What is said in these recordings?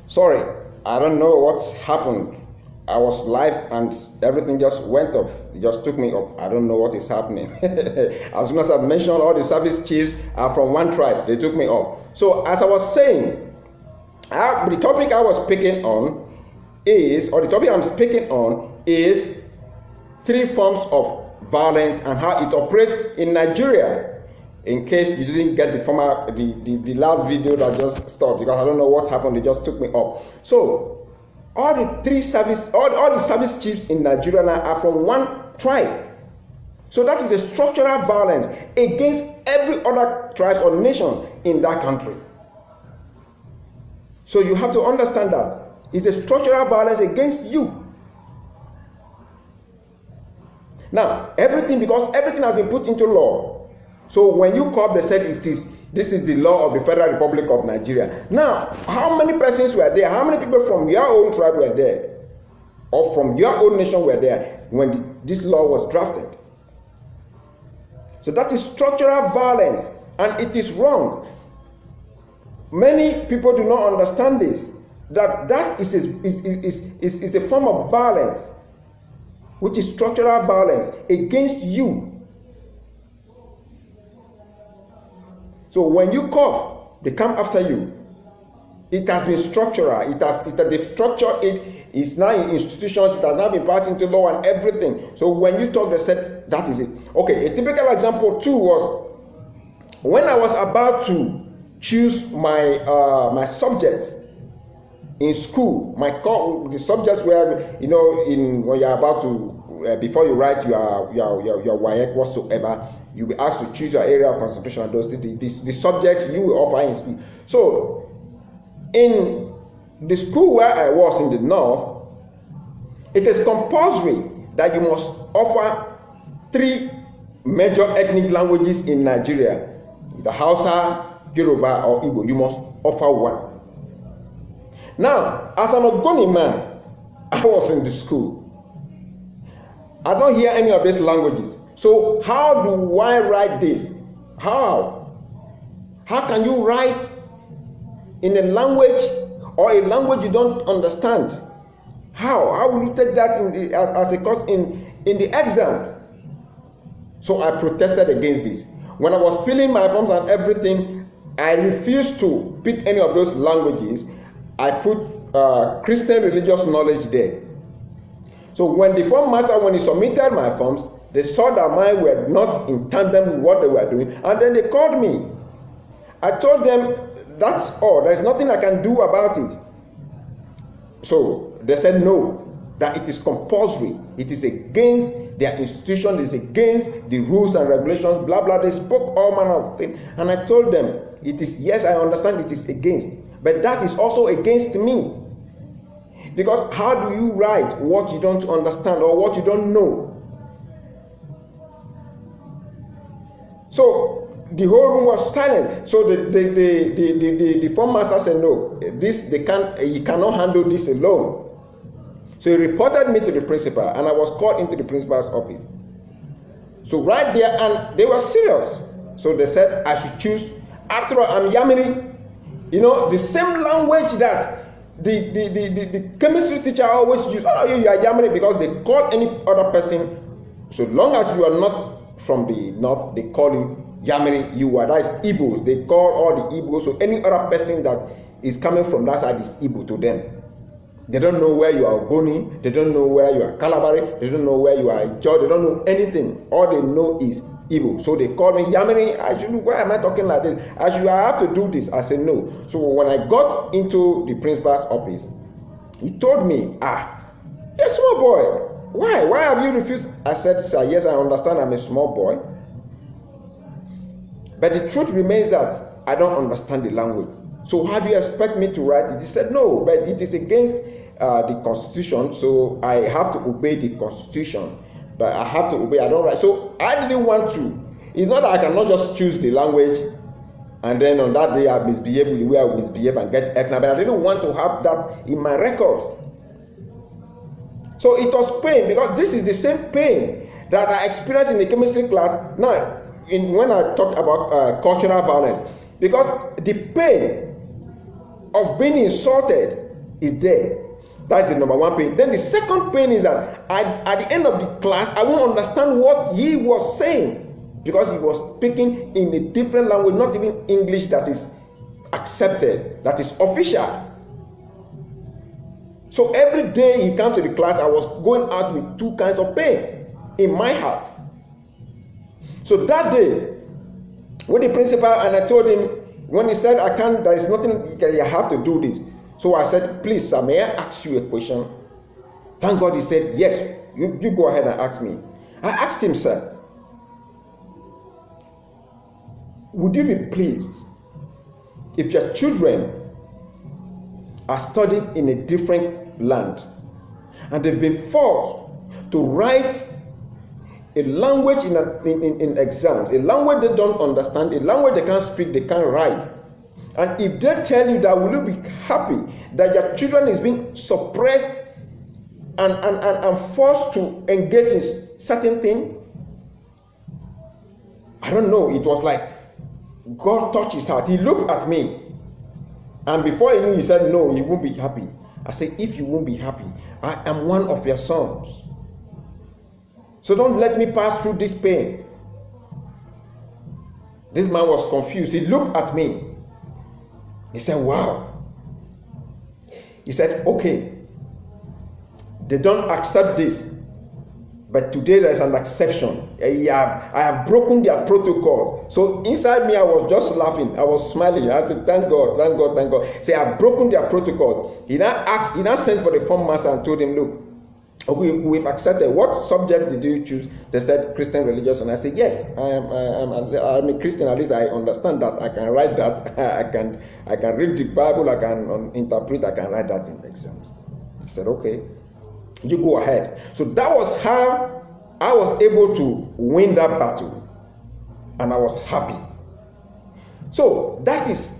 Sorry, I don't know what's happened. I was live and everything just went off. It just took me off. I don't know what is happening. As soon as I mentioned, all the service chiefs are from one tribe. They took me off. So as I was saying, the topic I was speaking on is, or the topic I'm speaking on is three forms of violence and how it operates in Nigeria. In case you didn't get the last video that just stopped, because I don't know what happened, they just took me off. So all the service chiefs in Nigeria now are from one tribe. So that is a structural violence against every other tribe or nation in that country. So you have to understand that it's a structural violence against you. Now, because everything has been put into law. So when you call, they said this is the law of the Federal Republic of Nigeria. Now, how many persons were there? How many people from your own tribe were there? Or from your own nation were there when this law was drafted? So that is structural violence, and it is wrong. Many people do not understand this, that is a form of violence, which is structural violence against you. So when you cough, they come after you. It has been structural. They've structured it. It's now in institutions. It has now been passed into law and everything. So when you talk, they said that is it. Okay, a typical example too was when I was about to choose my subjects in school. The subjects where when you're about to before you write your WAEC whatsoever, you'll be asked to choose your area of concentration and those the subjects you will offer in school. So in the school where I was in the north, it is compulsory that you must offer 3 major ethnic languages in Nigeria: the Hausa, Yoruba, or Igbo. You must offer one. Now, as an Ogoni man, I was in the school. I don't hear any of these languages. So how do I write this? How can you write in a language or a language you don't understand? How will you take that as a course in the exam? So I protested against this. When I was filling my forms and everything, I refused to pick any of those languages. I put Christian religious knowledge there. So when the form master, when he submitted my forms, they saw that mine were not in tandem with what they were doing, and then they called me. I told them, that's all. There's nothing I can do about it. So they said no, that it is compulsory. It is against their institution. It is against the rules and regulations, blah, blah. They spoke all manner of things. And I told them, yes, I understand it is against, but that is also against me. Because how do you write what you don't understand or what you don't know? So the whole room was silent. So the form master said, no, he cannot handle this alone. So he reported me to the principal, and I was called into the principal's office. So right there, and they were serious. So they said I should choose. After all, I'm Yamini. The same language that the chemistry teacher always used. Oh, you are Yamini, because they call any other person, so long as you are not from the north, they call you Yamini. That is Igbo. They call all the Igbo. So any other person that is coming from that side is Igbo to them. They don't know where you are Ogoni. They don't know where you are Kalabari. They don't know where you are Ijaw. They don't know anything. All they know is Igbo. So they call me Yamini. Why am I talking like this? I have to do this. I said no. So when I got into the principal's office, he told me, you're a small boy. Why have you refused? I said, sir, yes, I understand I'm a small boy. But the truth remains that I don't understand the language. So how do you expect me to write it? He said, no, but it is against the Constitution, so I have to obey the Constitution. But I have to obey, I don't write. So I didn't want to. It's not that I cannot just choose the language and then on that day I misbehave the way I misbehave and get F. But I didn't want to have that in my records. So it was pain, because this is the same pain that I experienced in the chemistry class. Now, when I talked about cultural violence, because the pain of being insulted is there. That's the number one pain. Then the second pain is that at the end of the class, I won't understand what he was saying because he was speaking in a different language, not even English that is accepted, that is official. So every day he comes to the class, I was going out with two kinds of pain in my heart. So that day, with the principal, and I told him, when he said, I can't, there is nothing, you have to do this. So I said, please, sir, may I ask you a question? Thank God he said, yes, you go ahead and ask me. I asked him, sir, would you be pleased if your children are studying in a different land and they've been forced to write a language in exams, a language they don't understand, a language they can't speak, they can't write? And if they tell you that, will you be happy that your children is being suppressed and forced to engage in certain things? I don't know. It was like God touched his heart. He looked at me. And before he knew, he said, no, you won't be happy. I said, if you won't be happy, I am one of your sons. So don't let me pass through this pain. This man was confused. He looked at me. He said, wow. He said, okay, they don't accept this, but today there is an exception. I have broken their protocol. So inside me, I was just laughing. I was smiling. I said, thank God, thank God, thank God. Say, I've broken their protocols. He now sent for the form master and told him, look, we've accepted. What subject did you choose? They said Christian religious, and I said yes. I'm a Christian. At least I understand that. I can write that. I can read the Bible. I can interpret. I can write that in the exam. He said, okay, you go ahead. So that was how I was able to win that battle, and I was happy. So that is,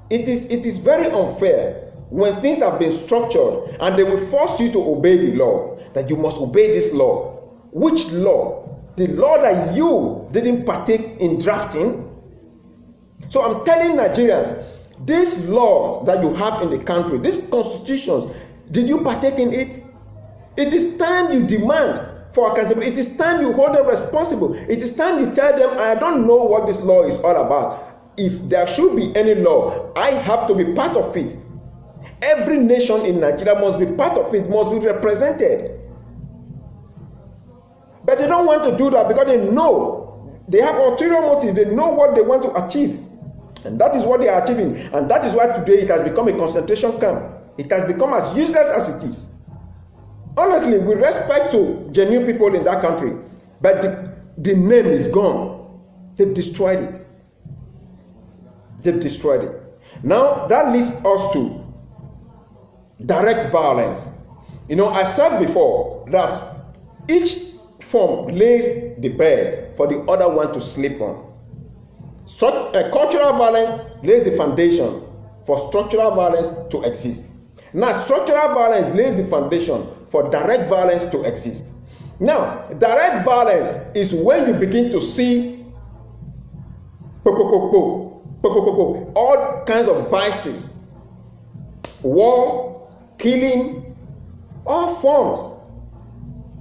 it is very unfair when things have been structured and they will force you to obey the law, that you must obey this law. Which law? The law that you didn't partake in drafting. So I'm telling Nigerians, this law that you have in the country, these constitutions, did you partake in it? It is time you demand for accountability. It is time you hold them responsible. It is time you tell them, I don't know what this law is all about. If there should be any law, I have to be part of it. Every nation in Nigeria must be part of it, must be represented. But they don't want to do that because they know they have ulterior motive. They know what they want to achieve. And that is what they are achieving. And that is why today it has become a concentration camp. It has become as useless as it is. Honestly, with respect to genuine people in that country, but the name is gone. They've destroyed it. They've destroyed it. Now, that leads us to direct violence. You know, I said before that each form lays the bed for the other one to sleep on. Cultural violence lays the foundation for structural violence to exist. Now, structural violence lays the foundation for direct violence to exist. Now, direct violence is when you begin to see all kinds of vices, war, killing, all forms,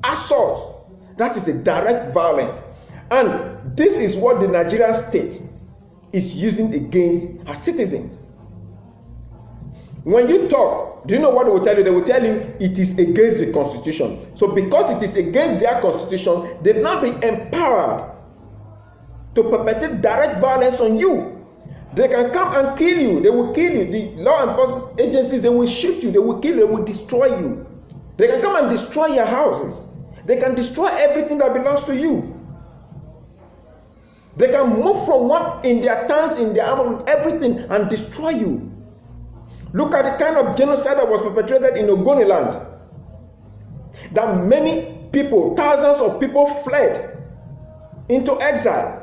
assault. That is a direct violence. And this is what the Nigerian state is using against her citizens. When you talk, do you know what they will tell you? They will tell you it is against the constitution. So because it is against their constitution, they've now been empowered to perpetrate direct violence on you. They can come and kill you. They will kill you. The law enforcement agencies, they will shoot you. They will kill you. They will destroy you. They can come and destroy your houses. They can destroy everything that belongs to you. They can move from one in their towns, in their armor, everything, and destroy you. Look at the kind of genocide that was perpetrated in Ogoniland. That many people, thousands of people fled into exile.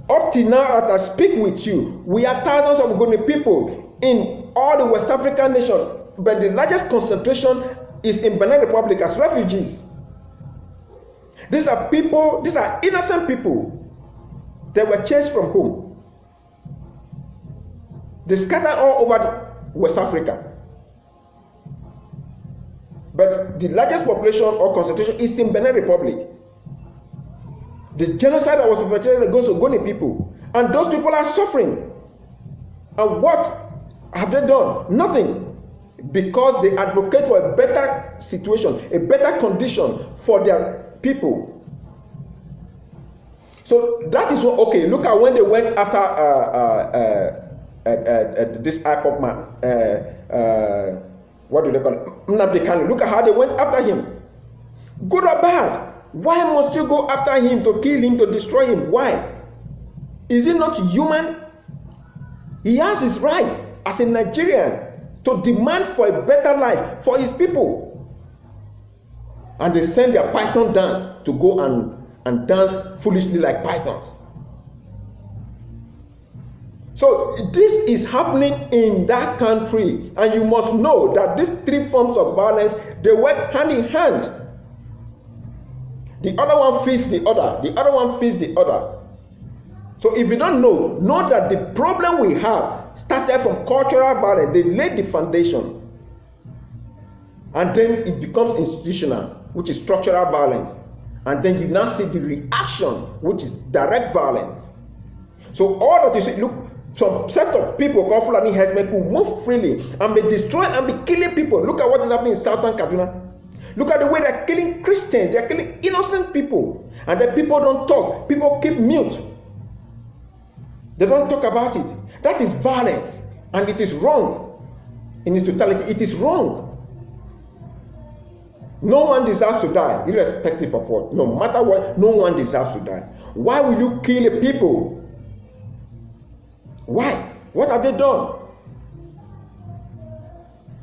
Up till now, as I speak with you, we have thousands of Ogoni people in all the West African nations, but the largest concentration is in Benin Republic as refugees. These are people, these are innocent people that were chased from home. They scattered all over West Africa. But the largest population or concentration is in Benin Republic. The genocide that was perpetrated against Ogoni people, and those people are suffering. And what have they done? Nothing. Because they advocate for a better situation, a better condition for their people. So that is what, okay, look at when they went after this IPOP man, what do they call it? Nnamdi Kanu. Look at how they went after him. Good or bad? Why must you go after him, to kill him, to destroy him? Why? Is it not human? He has his right as a Nigerian to demand for a better life for his people. And they send their python dance to go and dance foolishly like pythons. So this is happening in that country, and you must know that these three forms of violence, they work hand in hand. The other one feeds the other. The other one feeds the other. So if you don't know that the problem we have started from cultural violence. They laid the foundation, and then it becomes institutional, which is structural violence. And then you now see the reaction, which is direct violence. So all that you see, look, some set of people called Fulani herdsmen who move freely and be destroying and be killing people. Look at what is happening in southern Kaduna. Look at the way they're killing Christians. They're killing innocent people. And then people don't talk. People keep mute. They don't talk about it. That is violence. And it is wrong. In its totality, it is wrong. No one deserves to die, irrespective of what. No matter what, no one deserves to die. Why will you kill a people? Why? What have they done?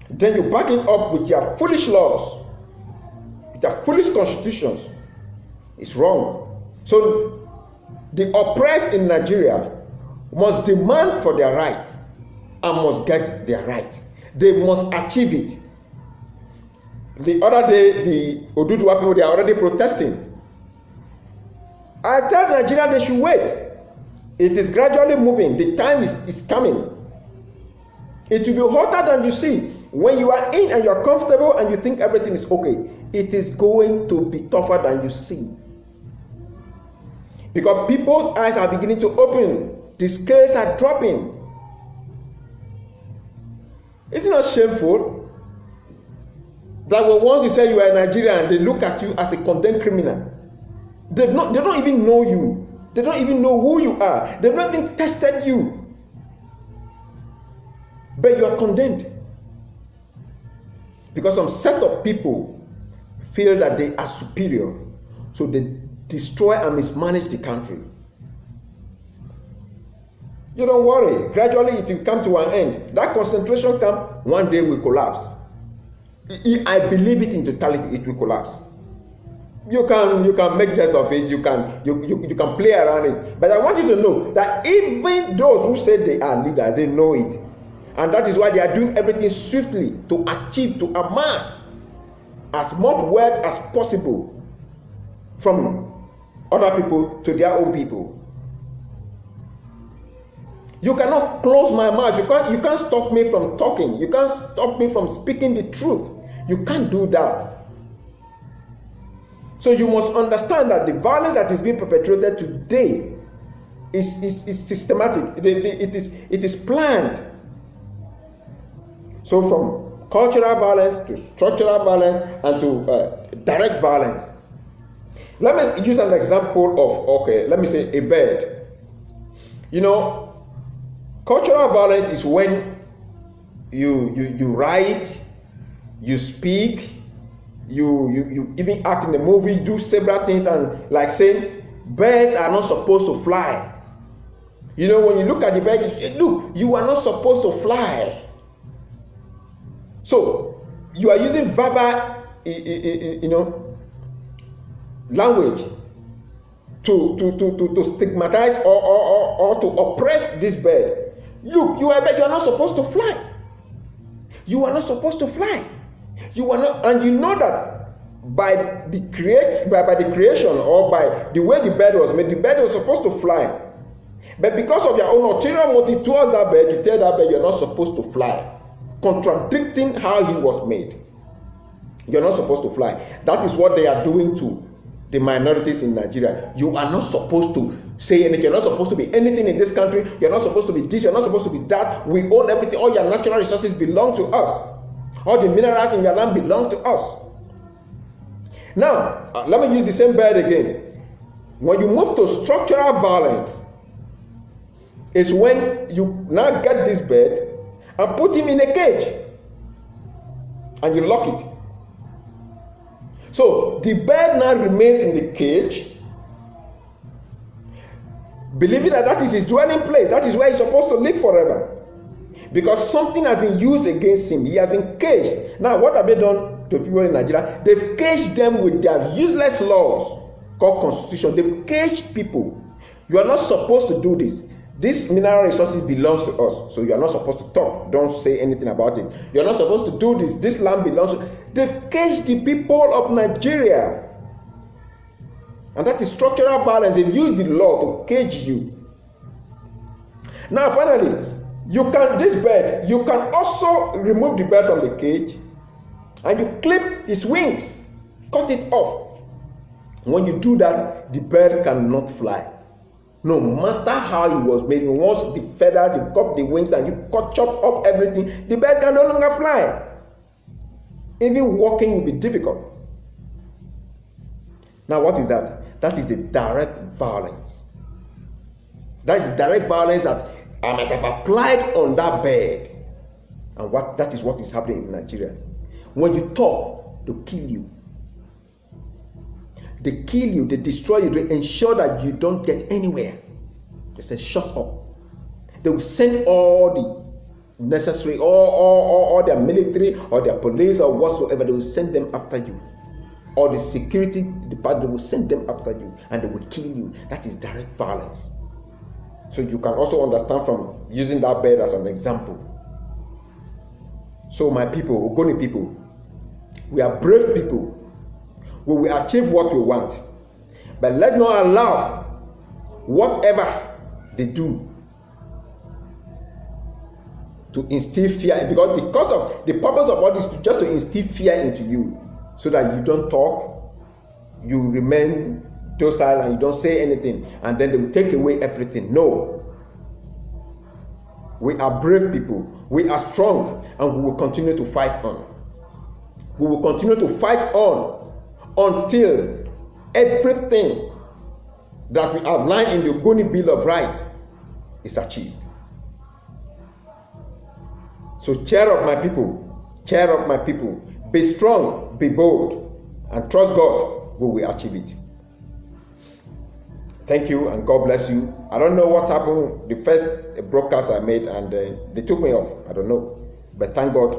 Then you back it up with your foolish laws, with your foolish constitutions. It's wrong. So the oppressed in Nigeria must demand for their rights and must get their rights. They must achieve it. The other day, the Oduduwa people, they are already protesting. I tell Nigeria they should wait. It is gradually moving. The time is coming. It will be hotter than you see. When you are in and you are comfortable and you think everything is okay, it is going to be tougher than you see. Because people's eyes are beginning to open. The scales are dropping. Isn't it shameful that when once you say you are a Nigerian, they look at you as a condemned criminal? They don't even know you. They don't even know who you are. They've not even tested you. But you are condemned. Because some set of people feel that they are superior. So they destroy and mismanage the country. You don't worry. Gradually it will come to an end. That concentration camp one day will collapse. I believe it in totality, it will collapse. You can make jest of it, you can play around it. But I want you to know that even those who say they are leaders, they know it. And that is why they are doing everything swiftly to achieve, to amass as much wealth as possible from other people to their own people. You cannot close my mouth. You can't stop me from talking. You can't stop me from speaking the truth. You can't do that. So you must understand that the violence that is being perpetrated today is systematic. It is planned. So from cultural violence to structural violence and to direct violence. Let me use an example of, let me say a bird. You know, cultural violence is when you write, you speak, you even act in the movie, do several things, and like saying birds are not supposed to fly. You know, when you look at the bird, you say, look, you are not supposed to fly. So you are using verbal, language to stigmatize or to oppress this bird. Look, you are a bird, you are not supposed to fly. You are not supposed to fly. You are not, and you know that by the creation or by the way the bird was made, the bird was supposed to fly. But because of your own ulterior motive towards that bird, you tell that bird you're not supposed to fly, contradicting how he was made. You're not supposed to fly. That is what they are doing to the minorities in Nigeria. You are not supposed to say anything. You're not supposed to be anything in this country. You're not supposed to be this. You're not supposed to be that. We own everything. All your natural resources belong to us. All the minerals in your land belong to us. Now, let me use the same bird again. When you move to structural violence, it's when you now get this bird and put him in a cage and you lock it. So the bird now remains in the cage, believing that that is his dwelling place. That is where he's supposed to live forever. Because something has been used against him. He has been caged. Now, what have they done to people in Nigeria? They've caged them with their useless laws called constitution. They've caged people. You are not supposed to do this. These mineral resources belongs to us, so you are not supposed to talk. Don't say anything about it. You are not supposed to do this. This land belongs to. They've caged the people of Nigeria, and that is structural violence. They've used the law to cage you. Now, finally, you can also remove the bird from the cage, and you clip his wings, cut it off. When you do that, the bird cannot fly. No matter how it was made, once the feathers, you cut the wings and you chop off everything, the bird can no longer fly. Even walking will be difficult. Now, what is that? That is the direct violence. That is the direct violence that I might have applied on that bird. And that is what is happening in Nigeria. When you talk, they kill you. They kill you, they destroy you, they ensure that you don't get anywhere. They say, shut up. They will send all the necessary, all their military or their police or whatsoever, they will send them after you. Or the security department, they will send them after you and they will kill you. That is direct violence. So you can also understand from using that bird as an example. So my people, Ogoni people, we are brave people. We will achieve what we want. But let's not allow whatever they do to instill fear. Because of the purpose of all this is just to instill fear into you, so that you don't talk, you remain docile and you don't say anything, and then they will take away everything. No. We are brave people. We are strong, and we will continue to fight on. We will continue to fight on until everything that we outline in the Ogoni Bill of Rights is achieved. So cheer up, my people. Cheer up, my people. Be strong, be bold, and trust God, we will achieve it. Thank you, and God bless you. I don't know what happened the first broadcast I made, and they took me off. I don't know. But thank God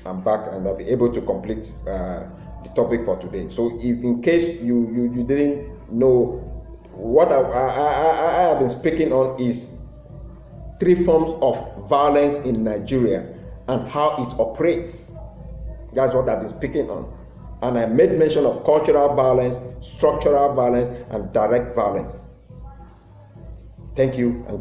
I'm back and I'll be able to complete the topic for today. So if in case you didn't know, what I have been speaking on is 3 forms of violence in Nigeria and how it operates. That's what I've been speaking on. And I made mention of cultural violence, structural violence, and direct violence. Thank you, and God